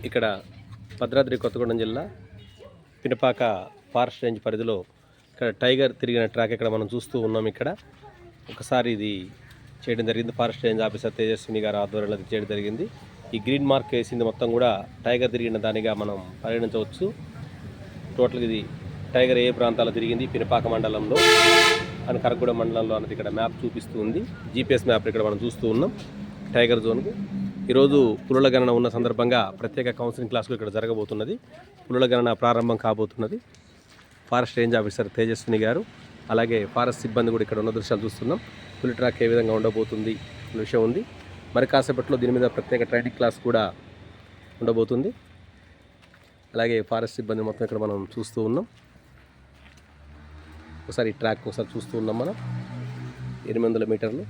ఇక్కడ భద్రాద్రి కొత్తగూడెం జిల్లా Pinapaka forest range పరిధిలో ఇక్కడ టైగర్ తిరిగిన ట్రాక్ ఇక్కడ మనం చూస్తూ ఉన్నాం. ఇక్కడ ఒకసారి ఇది చేయడం జరిగింది. ఫారెస్ట్ రేంజ్ ఆఫీసర్ తేజస్విని గారు ఆధ్వర్యంలో చేయడం జరిగింది. ఈ గ్రీన్ మార్క్ వేసింది మొత్తం కూడా టైగర్ తిరిగిన దానిగా మనం పరిగణించవచ్చు. టోటల్గా ఇది టైగర్ ఏ ప్రాంతాల్లో తిరిగింది, పినపాక మండలంలో అని కరగూడెం మండలంలో అన్నది ఇక్కడ మ్యాప్ చూపిస్తూ ఉంది. జీపీఎస్ మ్యాప్ ఇక్కడ మనం చూస్తూ ఉన్నాం టైగర్ జోన్కు. ఈరోజు పులుల గణన ఉన్న సందర్భంగా ప్రత్యేక కౌన్సిలింగ్ క్లాసులు ఇక్కడ జరగబోతున్నది. పులుల గణన ప్రారంభం కాబోతున్నది. ఫారెస్ట్ రేంజ్ ఆఫీసర్ తేజస్విని గారు అలాగే ఫారెస్ట్ సిబ్బంది కూడా ఇక్కడ ఉన్న దృశ్యాలు చూస్తున్నాం. పులి ట్రాక్ ఏ విధంగా ఉండబోతుంది అనే విషయం ఉంది. మరి కాసేపట్లో దీని మీద ప్రత్యేక ట్రైనింగ్ క్లాస్ కూడా ఉండబోతుంది. అలాగే ఫారెస్ట్ సిబ్బంది మొత్తం ఇక్కడ మనం చూస్తూ ఉన్నాం. ఒకసారి ఈ ట్రాక్ ఒకసారి చూస్తూ ఉన్నాం మనం. 800 మీటర్లు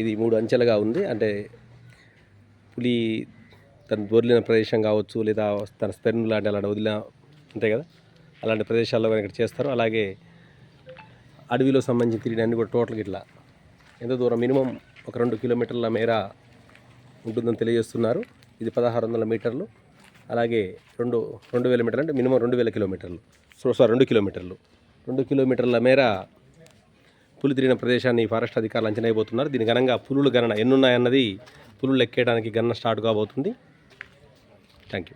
ఇది 3 అంచెలుగా ఉంది. అంటే పులి తను దొరిలిన ప్రదేశం కావచ్చు, లేదా తన స్పెర్న్ లాంటి అలాంటి వదిలిన అంతే కదా, అలాంటి ప్రదేశాల్లో ఇక్కడ చేస్తారు. అలాగే అడవిలో సంబంధించిన తిరిగిన అన్ని కూడా టోటల్గా ఇట్లా ఎంత దూరం మినిమం ఒక 2 కిలోమీటర్ల మేర ఉంటుందని తెలియజేస్తున్నారు. ఇది 1600 మీటర్లు. అలాగే 2000 మీటర్లు అంటే మినిమం 2000 కిలోమీటర్లు. 2 కిలోమీటర్లు 2 కిలోమీటర్ల మేర పులి తిరిగిన ప్రదేశాన్ని ఫారెస్ట్ అధికారులు అంచనా అయిపోతున్నారు. దీని ఘనంగా పులుల గణన ఎన్నున్నాయన్నది పులులు లెక్కేయడానికి గణన స్టార్ట్ కాబోతుంది. Thank you.